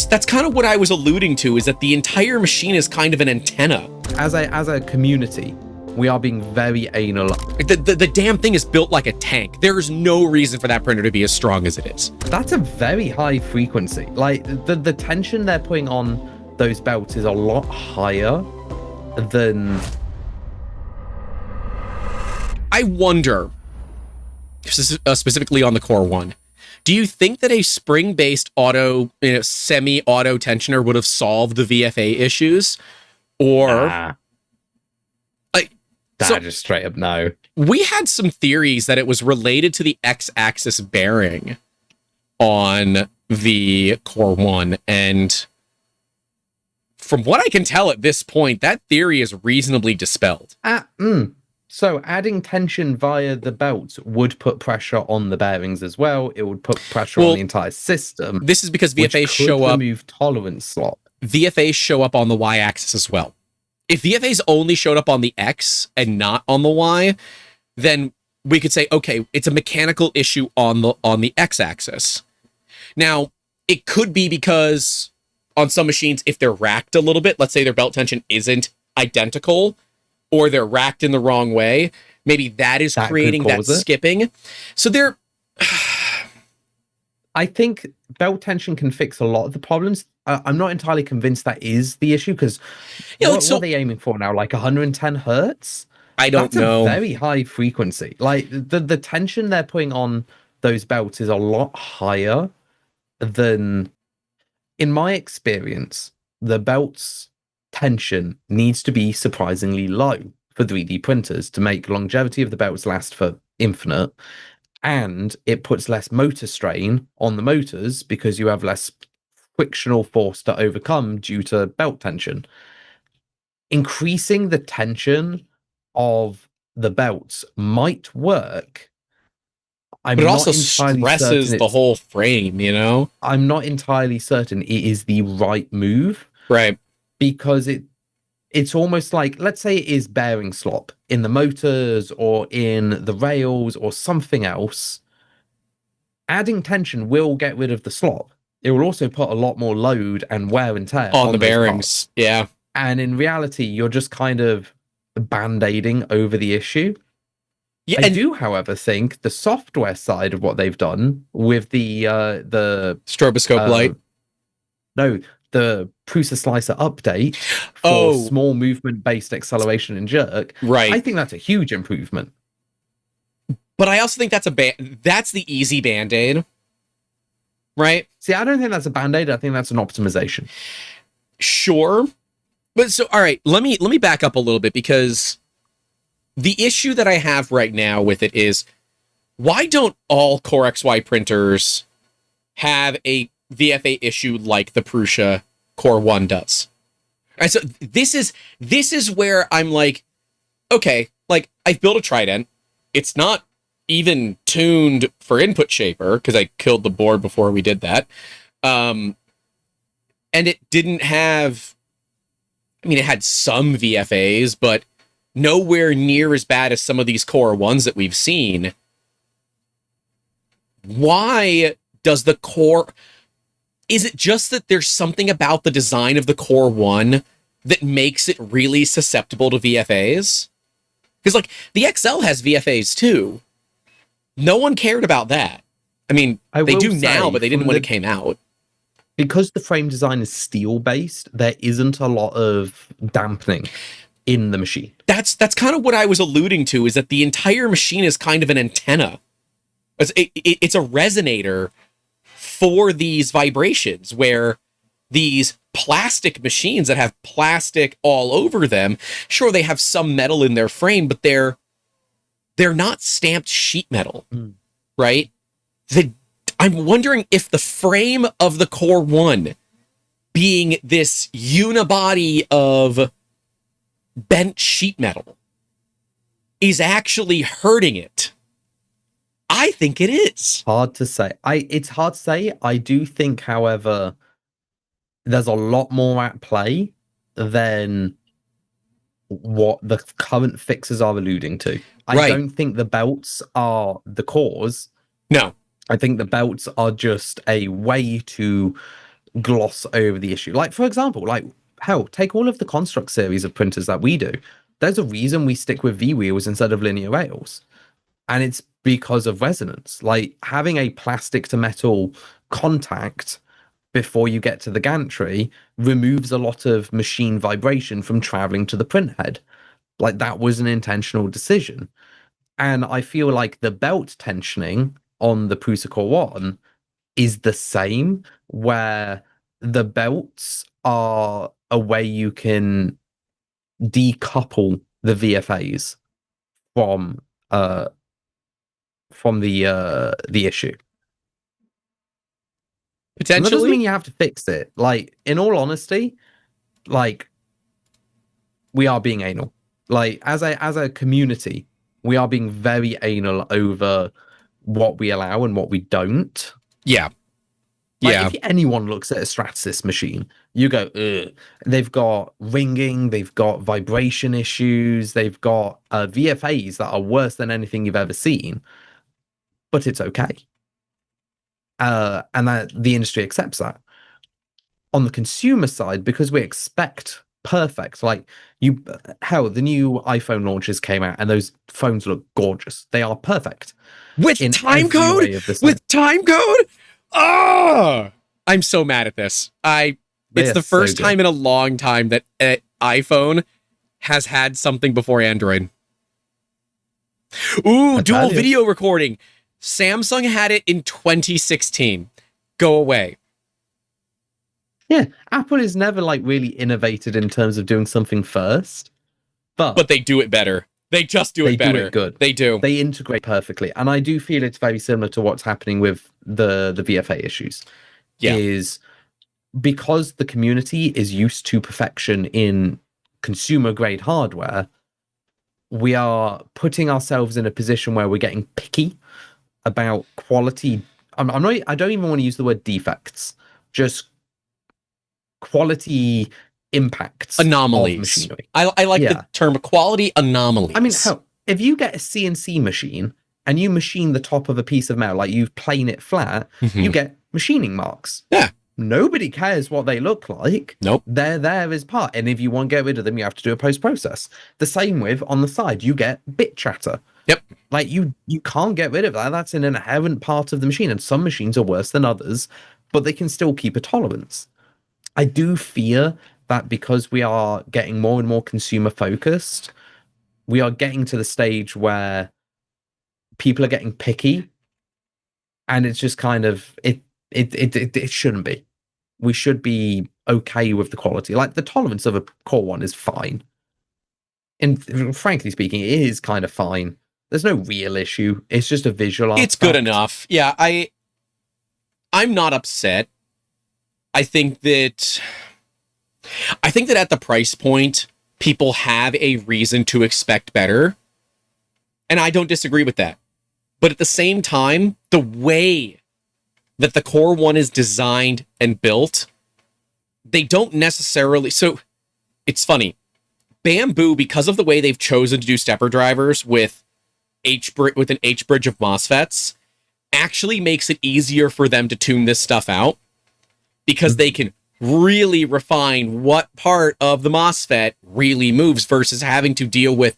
That's kind of what I was alluding to, is that the entire machine is kind of an antenna. As a community, we are being very anal. The damn thing is built like a tank. There is no reason for that printer to be as strong as it is. That's a very high frequency. Like, the tension they're putting on those belts is a lot higher than... I wonder, specifically on the Core One, do you think that a spring-based semi-auto tensioner would have solved the VFA issues? Or... just straight up no. We had some theories that it was related to the X-axis bearing on the Core One, and from what I can tell at this point, that theory is reasonably dispelled. So adding tension via the belt would put pressure on the bearings as well. It would put pressure on the entire system. This is because VFAs show up. Remove tolerance slot. VFAs show up on the Y-axis as well. If VFAs only showed up on the X and not on the Y, then we could say, okay, it's a mechanical issue on the X-axis. Now, it could be because on some machines, if they're racked a little bit, let's say their belt tension isn't identical, or they're racked in the wrong way, maybe that is creating that skipping. So I think belt tension can fix a lot of the problems. I'm not entirely convinced that is the issue, because what are they aiming for now? Like 110 hertz? I don't know. That's a very high frequency. Like, the tension they're putting on those belts is a lot higher than, in my experience, the belt's tension needs to be surprisingly low for 3D printers to make longevity of the belts last for infinite, and it puts less motor strain on the motors because you have less frictional force to overcome due to belt tension. Increasing the tension of the belts might work. But it also stresses the whole frame, you know? I'm not entirely certain it is the right move. Right. Because it's almost like, let's say it is bearing slop in the motors or in the rails or something else. Adding tension will get rid of the slop. It will also put a lot more load and wear and tear on the bearings. Yeah. And in reality, you're just kind of band-aiding over the issue. Yeah, I do, however, think the software side of what they've done with the stroboscope light. No, the Prusa slicer update for small movement-based acceleration and jerk. Right. I think that's a huge improvement. But I also think that's that's the easy band-aid. Right? See, I don't think that's a band-aid. I think that's an optimization. Sure. But so, all right, let me back up a little bit, because the issue that I have right now with it is, why don't all Core XY printers have a VFA issue like the Prusa Core One does? All right, so this is where I'm like, okay, like, I've built a Trident. It's not even tuned for input shaper, because I killed the board before we did that. And it didn't have, I mean, it had some VFAs, but nowhere near as bad as some of these Core Ones that we've seen. Why does the Core... Is it just that there's something about the design of the Core One that makes it really susceptible to VFAs? Because, like, the XL has VFAs too. No one cared about that. I mean, they do now, but they didn't when it came out. Because the frame design is steel-based, there isn't a lot of dampening in the machine. That's kind of what I was alluding to, is that the entire machine is kind of an antenna. It's a resonator for these vibrations, where these plastic machines that have plastic all over them, sure, they have some metal in their frame, but they're not stamped sheet metal, right? I'm wondering if the frame of the Core One being this unibody of bent sheet metal is actually hurting it. I think it is. Hard to say. It's hard to say. I do think, however, there's a lot more at play than what the current fixes are alluding to. I don't think the belts are the cause. No. I think the belts are just a way to gloss over the issue. Like, for example, like, hell, take all of the Construct series of printers that we do. There's a reason we stick with V-wheels instead of linear rails. And it's because of resonance. Like, having a plastic to metal contact before you get to the gantry removes a lot of machine vibration from traveling to the print head. Like, that was an intentional decision. And I feel like the belt tensioning on the Prusa Core One is the same, where the belts are a way you can decouple the VFAs from the issue. And that doesn't mean Potentially. you have to fix it. Like, in all honesty, like, we are being anal. Like, as a community, we are being very anal over what we allow and what we don't. Yeah. Like, Yeah. if anyone looks at a Stratasys machine, you go, ugh. They've got ringing, they've got vibration issues, they've got VFAs that are worse than anything you've ever seen, but it's okay. And that the industry accepts that. On the consumer side, because we expect perfect, like, you, hell, the new iPhone launches came out and those phones look gorgeous. They are perfect With in time every code? way of the same. With time code? Oh, I'm so mad at this. They It's are the so first good. time in a long time that iPhone has had something before Android. Ooh, dual Italian. video recording. Samsung had it in 2016. Go away. Yeah, Apple is never like really innovated in terms of doing something first, But they do it better. They just do they it better. do it good. They do. They integrate perfectly, and I do feel it's very similar to what's happening with the VFA issues. Yeah. Is because the community is used to perfection in consumer grade hardware, we are putting ourselves in a position where we're getting picky about quality. I'm not. I don't even want to use the word defects. Just quality impacts Anomalies. of machinery. I like the term quality anomalies. I mean, hell, if you get a CNC machine and you machine the top of a piece of metal, like you plane it flat, you get machining marks. Yeah. Nobody cares what they look like. Nope. They're there as part. And if you want to get rid of them, you have to do a post-process. The same with on the side, you get bit chatter. Yep. Like you can't get rid of that. That's an inherent part of the machine. And some machines are worse than others, but they can still keep a tolerance. I do fear that because we are getting more and more consumer focused, we are getting to the stage where people are getting picky, and it's just kind of it shouldn't be. We should be okay with the quality. Like, the tolerance of a Core One is fine, and frankly speaking, it is kind of fine. There's no real issue. It's just a visual artifact. It's good enough. Yeah, I'm not upset. I think that at the price point, people have a reason to expect better. And I don't disagree with that. But at the same time, the way that the Core One is designed and built, they don't necessarily... So, it's funny. Bamboo, because of the way they've chosen to do stepper drivers with an H-bridge of MOSFETs, actually makes it easier for them to tune this stuff out, because they can really refine what part of the MOSFET really moves versus having to deal with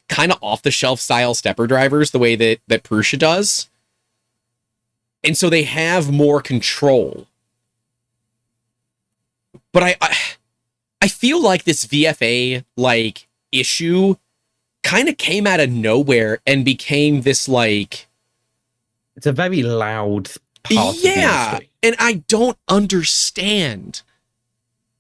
kind of off-the-shelf style stepper drivers the way that Prusa does. And so they have more control. But I feel like this VFA like issue kind of came out of nowhere and became this like... It's a very loud part of the industry. And I don't understand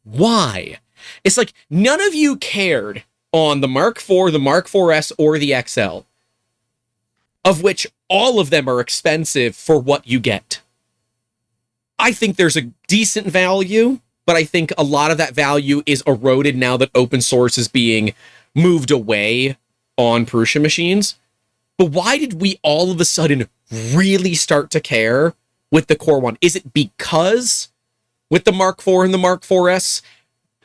why. It's like none of you cared on the Mark IV, the Mark IVS, or the XL, of which all of them are expensive for what you get. I think there's a decent value, but I think a lot of that value is eroded now that open source is being moved away on Prusa machines. But why did we all of a sudden really start to care with the Core One? Is it because with the Mark IV and the Mark IVS,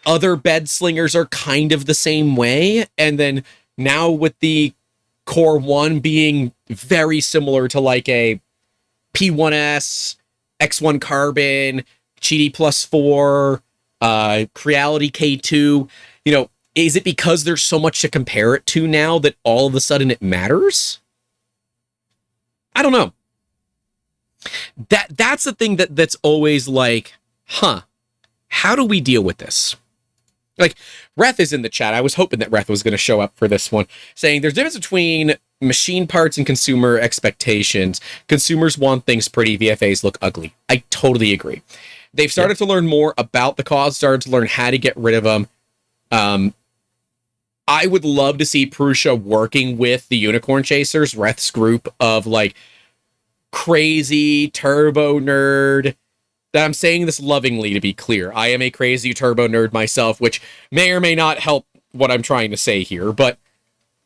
other bed slingers are kind of the same way? And then now with the Core One being very similar to like a P1S, X1 Carbon, Cheaty +4, Creality K2, you know, is it because there's so much to compare it to now that all of a sudden it matters? I don't know. That's the thing that's always like, huh, how do we deal with this? Like, Reth is in the chat. I was hoping that Reth was going to show up for this one, saying there's a difference between machine parts and consumer expectations. Consumers want things pretty, VFAs look ugly. I totally agree. They've started to learn more about the cause, started to learn how to get rid of them. I would love to see Prusa working with the Unicorn Chasers, Reth's group of like crazy turbo nerd. That I'm saying this lovingly, to be clear. I am a crazy turbo nerd myself, which may or may not help what I'm trying to say here, but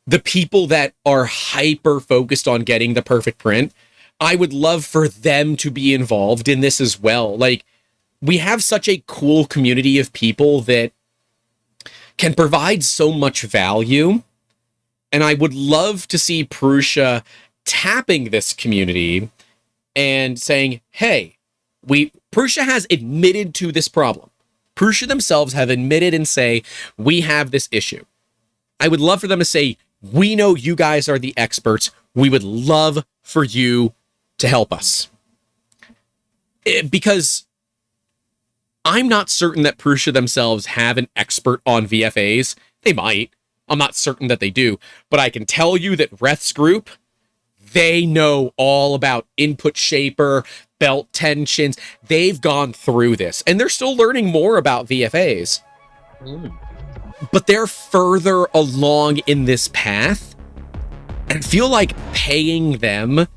the people that are hyper focused on getting the perfect print, I would love for them to be involved in this as well. Like, we have such a cool community of people that can provide so much value, and I would love to see Prusa tapping this community and saying, hey, Prusa has admitted to this problem. Prusa themselves have admitted and say, we have this issue. I would love for them to say, we know you guys are the experts. We would love for you to help us. Because I'm not certain that Prusa themselves have an expert on VFAs. They might. I'm not certain that they do. But I can tell you that Reth's group, they know all about input shaper, belt tensions. They've gone through this. And they're still learning more about VFAs. But they're further along in this path. And I feel like paying them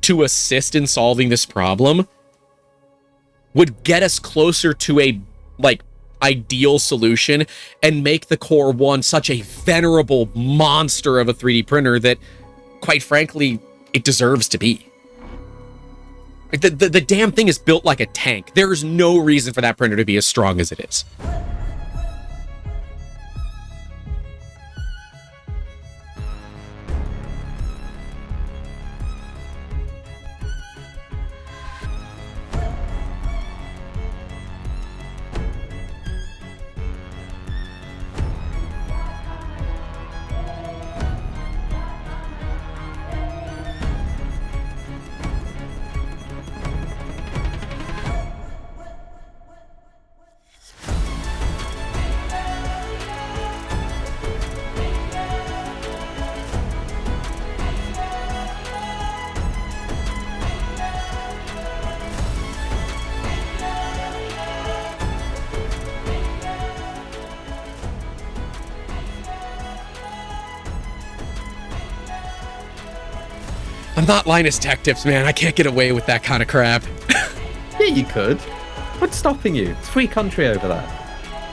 to assist in solving this problem would get us closer to a, like, ideal solution and make the Core One such a venerable monster of a 3D printer that, quite frankly, it deserves to be. The damn thing is built like a tank. There is no reason for that printer to be as strong as it is. I'm not Linus Tech Tips, man. I can't get away with that kind of crap. Yeah, you could. What's stopping you? It's a free country over there.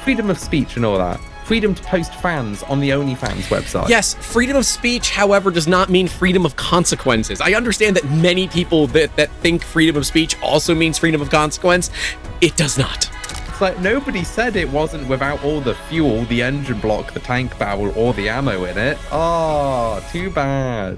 Freedom of speech and all that. Freedom to post fans on the OnlyFans website. Yes, freedom of speech, however, does not mean freedom of consequences. I understand that many people that think freedom of speech also means freedom of consequence. It does not. It's like, nobody said it wasn't without all the fuel, the engine block, the tank barrel, or the ammo in it. Oh, too bad.